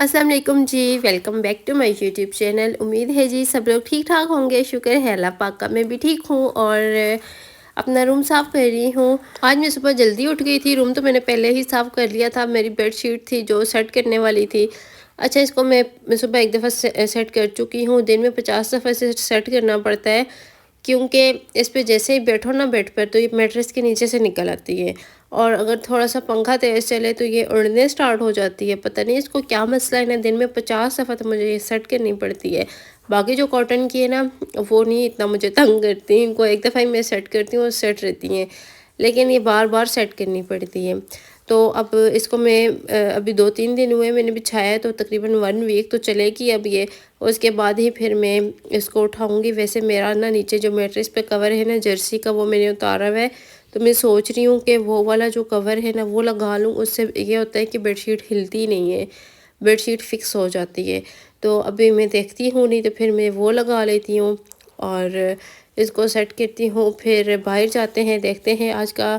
अस्सलाम वालेकुम जी, welcome back to my YouTube channel. उम्मीद है जी सब लोग ठीक ठाक होंगे। शुक्र है अल्लाह पाक का, मैं भी ठीक हूँ और अपना रूम साफ़ कर रही हूँ। आज मैं सुबह जल्दी उठ गई थी। रूम तो मैंने पहले ही साफ़ कर लिया था। मेरी बेडशीट थी जो सेट करने वाली थी। अच्छा, इसको मैं सुबह एक दफ़ा सेट कर चुकी हूँ। दिन में 50 दफ़ा से सेट करना पड़ता है, क्योंकि इस पे जैसे ही बैठो ना बेड पर, तो ये मैट्रेस के नीचे से निकल आती है। और अगर थोड़ा सा पंखा तेज़ चले तो ये उड़ने स्टार्ट हो जाती है। पता नहीं इसको क्या मसला है ना, दिन में 50 दफ़ा तो मुझे ये सेट करनी पड़ती है। बाकी जो कॉटन की है ना, वो नहीं इतना मुझे तंग करती। इनको एक दफ़ा ही मैं सेट करती हूँ और सेट रहती हैं, लेकिन ये बार बार सेट करनी पड़ती है। तो अब इसको मैं अभी 2-3 दिन हुए मैंने बिछाया है, तो तकरीबन 1 वीक तो चलेगी अब ये। उसके बाद ही फिर मैं इसको उठाऊँगी। वैसे मेरा ना नीचे जो मैट्रेस पे कवर है ना जर्सी का, वो मैंने उतारा हुआ है। तो मैं सोच रही हूँ कि वो वाला जो कवर है ना वो लगा लूँ। उससे ये होता है कि बेडशीट हिलती नहीं है, बेडशीट फिक्स हो जाती है। तो अभी मैं देखती हूँ, नहीं तो फिर मैं वो लगा लेती हूँ और इसको सेट करती हूँ। फिर बाहर जाते हैं, देखते हैं आज का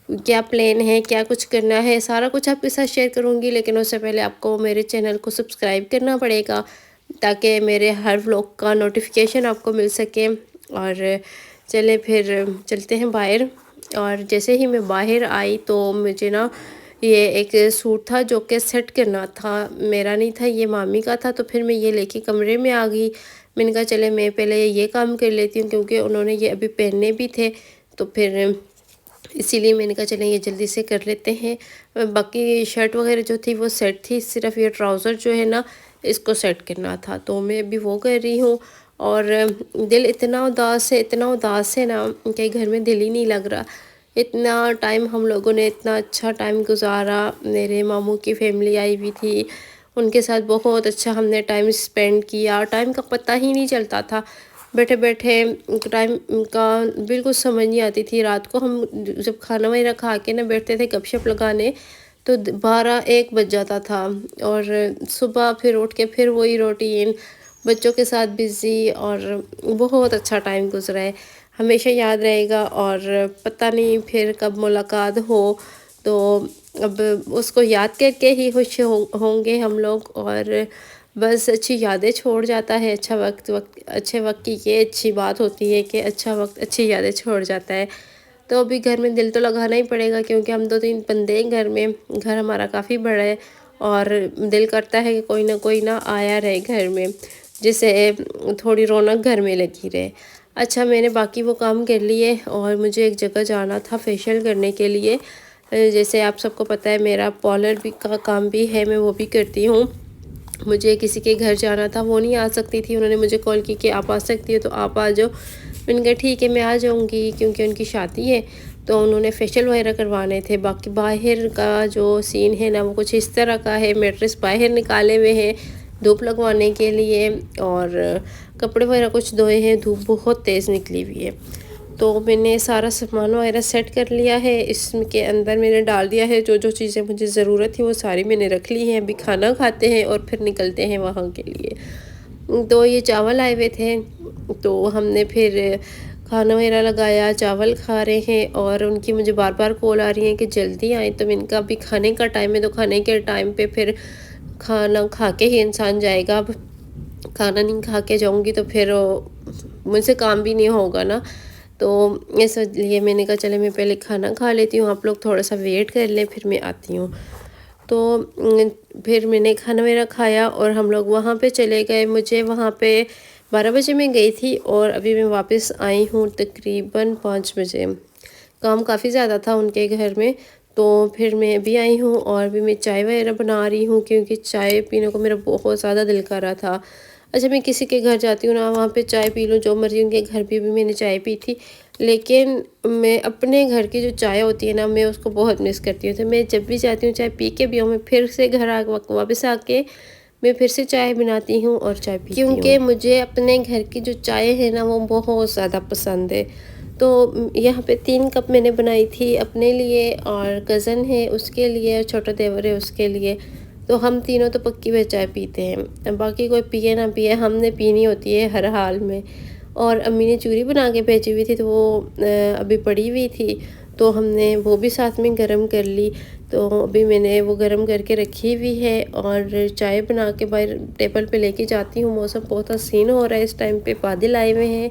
क्या प्लान है, क्या कुछ करना है, सारा कुछ आपके साथ शेयर करूँगी। लेकिन उससे पहले आपको मेरे चैनल को सब्सक्राइब करना पड़ेगा, ताकि मेरे हर व्लॉग का नोटिफिकेशन आपको मिल सके। और चले फिर चलते हैं बाहर। और जैसे ही मैं बाहर आई तो मुझे ना ये एक सूट था जो कि सेट करना था, मेरा नहीं था, ये मामी का था। तो फिर मैं ये लेके कमरे में आ गई। मैंने कहा चले मैं पहले ये काम कर लेती हूँ, क्योंकि उन्होंने ये अभी पहनने भी थे। तो फिर इसीलिए मैंने कहा चलें ये जल्दी से कर लेते हैं। बाकी शर्ट वगैरह जो थी वो सेट थी, सिर्फ ये ट्राउज़र जो है ना इसको सेट करना था, तो मैं अभी वो कर रही हूँ। और दिल इतना उदास है, इतना उदास है ना कि घर में दिल ही नहीं लग रहा। इतना टाइम हम लोगों ने इतना अच्छा टाइम गुजारा। मेरे मामू की फैमिली आई हुई थी, उनके साथ बहुत अच्छा हमने टाइम स्पेंड किया। टाइम का पता ही नहीं चलता था। बैठे बैठे टाइम का बिल्कुल समझ नहीं आती थी। रात को हम जब खाना वगैरह खा के ना बैठते थे गपशप लगाने, तो 12-1 बज जाता था। और सुबह फिर उठ के फिर वही रूटीन, बच्चों के साथ बिज़ी। और बहुत अच्छा टाइम गुजरा है, हमेशा याद रहेगा। और पता नहीं फिर कब मुलाकात हो, तो अब उसको याद करके ही खुश होंगे हम लोग। और बस अच्छी यादें छोड़ जाता है। अच्छा वक्त अच्छे वक्त की ये अच्छी बात होती है कि अच्छा वक्त अच्छी यादें छोड़ जाता है। तो अभी घर में दिल तो लगाना ही पड़ेगा, क्योंकि हम 2-3 बंदे हैं घर में। घर हमारा काफ़ी बड़ा है और दिल करता है कि कोई ना आया रहे घर में, जिससे थोड़ी रौनक घर में लगी रहे। अच्छा, मैंने बाकी वो काम कर लिए और मुझे एक जगह जाना था फेशियल करने के लिए। जैसे आप सबको पता है मेरा पार्लर भी का काम भी है, मैं वो भी करती हूँ। मुझे किसी के घर जाना था, वो नहीं आ सकती थी। उन्होंने मुझे कॉल की कि आप आ सकती हो तो आप आ जाओ। मैंने कहा ठीक है मैं आ जाऊँगी, क्योंकि उनकी शादी है तो उन्होंने फेशियल वगैरह करवाने थे। बाकी बाहर का जो सीन है ना वो कुछ इस तरह का है। मैट्रेस बाहर निकाले हुए हैं धूप लगवाने के लिए, और कपड़े वगैरह कुछ धोए हैं, धूप बहुत तेज़ निकली हुई है। तो मैंने सारा सामान वगैरह सेट कर लिया है। इसके अंदर मैंने डाल दिया है जो जो चीज़ें मुझे ज़रूरत थी, वो सारी मैंने रख ली हैं। अभी खाना खाते हैं और फिर निकलते हैं वहाँ के लिए। तो ये चावल आए हुए थे, तो हमने फिर खाना वगैरह लगाया, चावल खा रहे हैं। और उनकी मुझे बार बार कॉल आ रही है कि जल्दी आए। तो मैंने कहा अभी खाने का टाइम है, तो खाने के टाइम पे फिर खाना खा के ही इंसान जाएगा। अब खाना नहीं खा के जाऊँगी तो फिर मुझसे काम भी नहीं होगा ना। तो इसलिए मैंने कहा चले मैं पहले खाना खा लेती हूँ, आप लोग थोड़ा सा वेट कर लें, फिर मैं आती हूँ। तो फिर मैंने खाना मेरा खाया और हम लोग वहाँ पे चले गए। मुझे वहाँ पे 12 बजे मैं गई थी और अभी मैं वापस आई हूँ तकरीबन 5 बजे। काम काफ़ी ज़्यादा था उनके घर में, तो फिर मैं अभी आई हूँ और अभी मैं चाय वगैरह बना रही हूँ, क्योंकि चाय पीने को मेरा बहुत ज़्यादा दिल कर रहा था। अच्छा, मैं किसी के घर जाती हूँ ना, वहाँ पे चाय पी लूँ जो मर्ज़ी। उनके घर पे भी मैंने चाय पी थी, लेकिन मैं अपने घर की जो चाय होती है ना, मैं उसको बहुत मिस करती हूँ। तो मैं जब भी जाती हूँ चाय पी के भी आऊँ, मैं फिर से घर आ वापस आके मैं फिर से चाय बनाती हूँ और चाय पीती हूँ, क्योंकि मुझे अपने घर की जो चाय है ना वो बहुत ज़्यादा पसंद है। तो यहाँ पे 3 कप मैंने बनाई थी अपने लिए, और कज़न है उसके लिए, और छोटा देवर है उसके लिए। तो हम तीनों तो पक्की में चाय पीते हैं, बाकी कोई पिए ना पिए हमने पीनी होती है हर हाल में। और अम्मी ने चूरी बना के भेजी हुई थी, तो वो अभी पड़ी हुई थी, तो हमने वो भी साथ में गरम कर ली। तो अभी मैंने वो गर्म करके रखी हुई है और चाय बना के बाहर टेबल पे लेके जाती हूँ। मौसम बहुत हसीन हो रहा है इस टाइम पे, बादल आए हुए हैं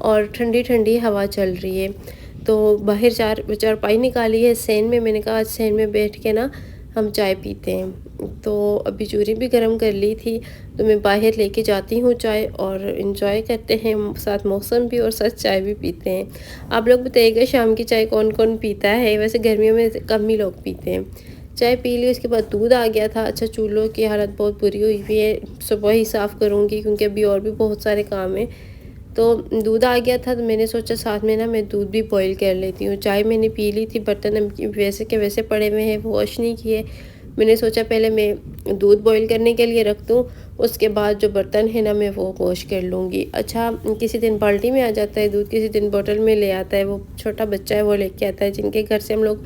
और ठंडी ठंडी हवा चल रही है। तो बाहर चारपाई निकाली है सेन में, मैंने कहा आज सेन में बैठ के ना हम चाय पीते हैं। तो अभी चूरी भी गर्म कर ली थी, तो मैं बाहर लेके जाती हूँ चाय और इंजॉय करते हैं, साथ मौसम भी और साथ चाय भी पीते हैं। आप लोग बताइएगा शाम की चाय कौन कौन पीता है? वैसे गर्मियों में कम ही लोग पीते हैं। चाय पी ली, उसके बाद दूध आ गया था। अच्छा, चूल्हों की हालत बहुत बुरी हुई हुई है, सुबह ही साफ़ करूँगी क्योंकि अभी और भी बहुत सारे काम हैं। तो दूध आ गया था तो मैंने सोचा साथ में ना मैं दूध भी बॉईल कर लेती हूँ। चाय मैंने पी ली थी, बर्तन वैसे के वैसे पड़े हुए हैं, वॉश नहीं किए। मैंने सोचा पहले मैं दूध बॉईल करने के लिए रख दूँ, उसके बाद जो बर्तन है ना मैं वो वॉश कर लूँगी। अच्छा, किसी दिन बाल्टी में आ जाता है दूध, किसी दिन बोतल में ले आता है। वो छोटा बच्चा है वो लेके आता है, जिनके घर से हम लोग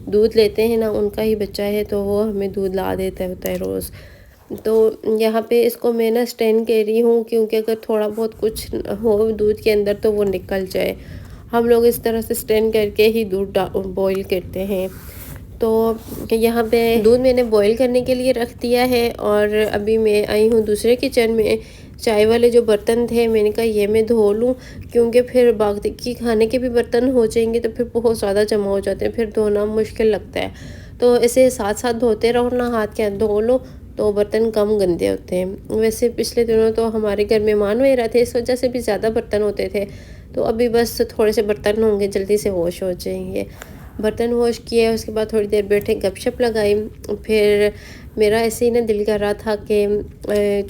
दूध लेते हैं ना उनका ही बच्चा है, तो वो हमें दूध ला देता होता है रोज़। तो यहाँ पे इसको मैं ना स्टैंड कर रही हूँ क्योंकि अगर थोड़ा बहुत कुछ हो दूध के अंदर तो वो निकल जाए। हम लोग इस तरह से स्टैंड करके ही दूध बॉईल करते हैं। तो यहाँ पे दूध मैंने बॉईल करने के लिए रख दिया है और अभी मैं आई हूँ दूसरे किचन में। चाय वाले जो बर्तन थे मैंने कहा ये मैं धो लूँ, क्योंकि फिर बाकी खाने के भी बर्तन हो जाएंगे तो फिर बहुत ज़्यादा जमा हो जाते हैं, फिर धोना मुश्किल लगता है। तो ऐसे साथ साथ धोते रहो ना, हाथ के हाथ धो लो तो बर्तन कम गंदे होते हैं। वैसे पिछले दिनों तो हमारे घर मेहमान वगैरह थे, इस वजह से भी ज़्यादा बर्तन होते थे। तो अभी बस थोड़े से बर्तन होंगे, जल्दी से वॉश हो जाएंगे। बर्तन वॉश किए, उसके बाद थोड़ी देर बैठे गपशप लगाई। फिर मेरा ऐसे ही ना दिल कर रहा था कि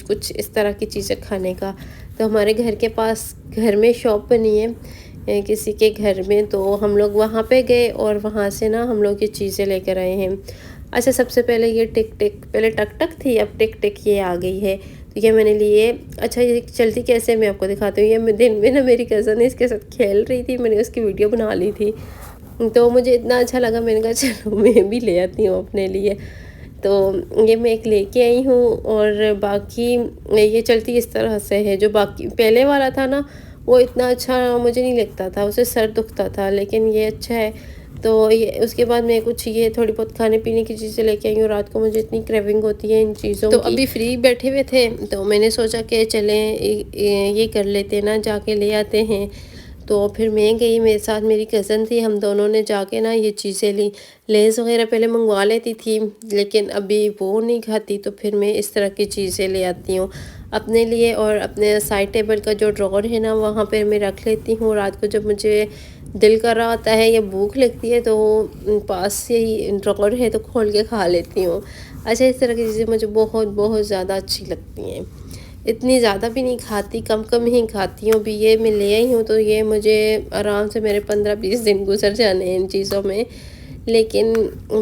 कुछ इस तरह की चीज़ें खाने का। तो हमारे घर के पास घर में शॉप बनी है किसी के घर में, तो हम लोग वहाँ पे गए और वहाँ से ना हम लोग ये चीज़ें लेकर आए हैं। अच्छा, सबसे पहले ये टिक टिक, पहले टक टक थी, अब टिक टिक ये आ गई है, तो ये मैंने लिए। अच्छा, ये चलती कैसे मैं आपको दिखाती हूँ। ये मैं दिन में ना मेरी कज़न इसके साथ खेल रही थी, मैंने उसकी वीडियो बना ली थी, तो मुझे इतना अच्छा लगा, मैंने कहा चलो मैं भी ले आती हूँ अपने लिए। तो ये मैं एक लेके आई हूँ और बाकी ये चलती इस तरह से है। जो बाकी पहले वाला था ना वो इतना अच्छा मुझे नहीं लगता था, उसे सर दुखता था, लेकिन ये अच्छा है। तो ये उसके बाद मैं कुछ ये थोड़ी बहुत खाने पीने की चीज़ें लेके आई हूँ। रात को मुझे इतनी क्रेविंग होती है इन चीज़ों की। तो अभी फ्री बैठे हुए थे तो मैंने सोचा कि चलें ये कर लेते ना, जाके ले आते हैं। तो फिर मैं गई, मेरे साथ मेरी कज़न थी, हम दोनों ने जाके ना ये चीज़ें ली। लेज़ वगैरह पहले मंगवा लेती थी, लेकिन अभी वो नहीं खाती, तो फिर मैं इस तरह की चीज़ें ले आती हूँ अपने लिए। और अपने साइड टेबल का जो ड्रॉअर है ना वहाँ पर मैं रख लेती हूँ। रात को जब मुझे दिल कर रहा होता है या भूख लगती है तो पास से ही ड्रॉअर है तो खोल के खा लेती हूँ। अच्छा, इस तरह की चीज़ें मुझे बहुत बहुत ज़्यादा अच्छी लगती हैं। इतनी ज़्यादा भी नहीं खाती, कम कम ही खाती हूँ। अभी ये मैं ले आई हूँ तो ये मुझे आराम से मेरे 15-20 दिन गुजर जाने हैं इन चीज़ों में, लेकिन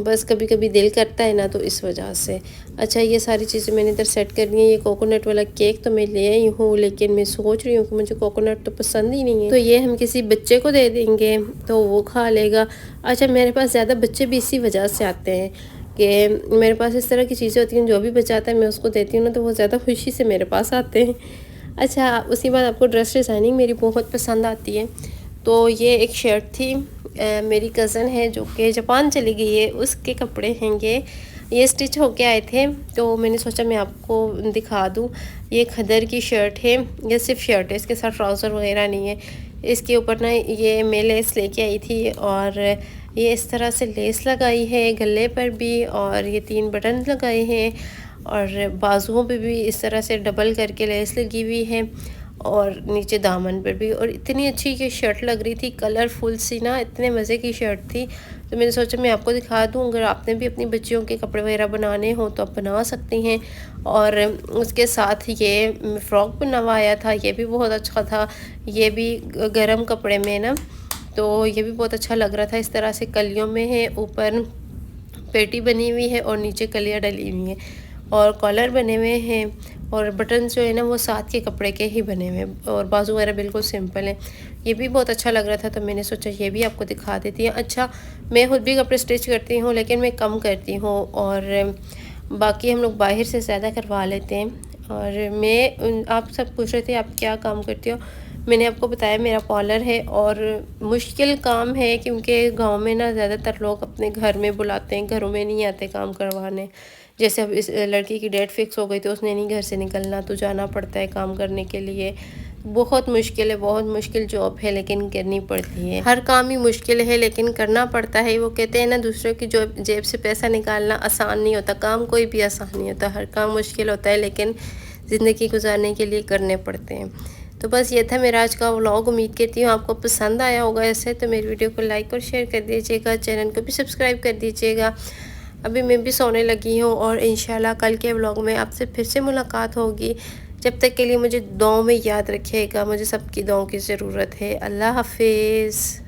बस कभी कभी दिल करता है ना, तो इस वजह से। अच्छा, ये सारी चीज़ें मैंने इधर सेट कर ली हैं। ये कोकोनट वाला केक तो मैं ले आई हूँ, लेकिन मैं सोच रही हूँ कि मुझे कोकोनट तो पसंद ही नहीं है, तो ये हम किसी बच्चे को दे देंगे तो वो खा लेगा। अच्छा, मेरे पास ज़्यादा बच्चे भी इसी वजह से आते हैं कि मेरे पास इस तरह की चीज़ें होती हैं, जो भी बचाता है मैं उसको देती हूँ ना, तो वो ज़्यादा खुशी से मेरे पास आते हैं। अच्छा, उसके बाद आपको ड्रेस डिज़ाइनिंग मेरी बहुत पसंद आती है। तो ये एक शर्ट थी, मेरी कज़न है जो कि जापान चली गई है, उसके कपड़े हैं ये स्टिच होके आए थे, तो मैंने सोचा मैं आपको दिखा दूँ। ये खदर की शर्ट है, ये सिर्फ शर्ट है, इसके साथ ट्राउज़र वगैरह नहीं है। इसके ऊपर ना ये मैं लेस लेके आई थी और ये इस तरह से लेस लगाई है गले पर भी, और ये 3 बटन लगाए हैं और बाजुओं पे भी इस तरह से डबल करके लेस लगी हुई है और नीचे दामन पर भी। और इतनी अच्छी ये शर्ट लग रही थी, कलरफुल सी ना, इतने मज़े की शर्ट थी। तो मैंने सोचा मैं आपको दिखा दूँ, अगर आपने भी अपनी बच्चियों के कपड़े वगैरह बनाने हो तो आप बना सकती हैं। और उसके साथ ये फ़्रॉक बनवाया था, ये भी बहुत अच्छा था। ये भी गर्म कपड़े में ना, तो ये भी बहुत अच्छा लग रहा था। इस तरह से कलियों में है, ऊपर पेटी बनी हुई है और नीचे कलियाँ डली हुई हैं और कॉलर बने हुए हैं, और बटन जो है ना वो साथ के कपड़े के ही बने हुए हैं, और बाजू वगैरह बिल्कुल सिंपल है। ये भी बहुत अच्छा लग रहा था, तो मैंने सोचा ये भी आपको दिखा देती है। अच्छा, मैं खुद भी कपड़े स्टिच करती हूँ, लेकिन मैं कम करती हूँ और बाकी हम लोग बाहर से ज़्यादा करवा लेते हैं। और मैं आप सब पूछ रहे थे आप क्या काम करती हो। मैंने आपको बताया मेरा पार्लर है और मुश्किल काम है क्योंकि गांव में ना ज़्यादातर लोग अपने घर में बुलाते हैं, घरों में नहीं आते काम करवाने। जैसे अब इस लड़की की डेट फिक्स हो गई तो उसने नहीं घर से निकलना, तो जाना पड़ता है काम करने के लिए। बहुत मुश्किल है, बहुत मुश्किल जॉब है, लेकिन करनी पड़ती है। हर काम ही मुश्किल है लेकिन करना पड़ता है। वो कहते हैं ना, दूसरों की जो जेब से पैसा निकालना आसान नहीं होता, काम कोई भी आसान नहीं होता, हर काम मुश्किल होता है, लेकिन ज़िंदगी गुजारने के लिए करने पड़ते हैं। तो बस ये था मेरा आज का व्लॉग। उम्मीद करती हूँ आपको पसंद आया होगा। ऐसे तो मेरी वीडियो को लाइक और शेयर कर दीजिएगा, चैनल को भी सब्सक्राइब कर दीजिएगा। अभी मैं भी सोने लगी हूँ और इंशाल्लाह कल के व्लॉग में आपसे फिर से मुलाकात होगी। जब तक के लिए मुझे दुआओं में याद रखिएगा, मुझे सबकी दुआओं की ज़रूरत है। अल्लाह हाफिज़।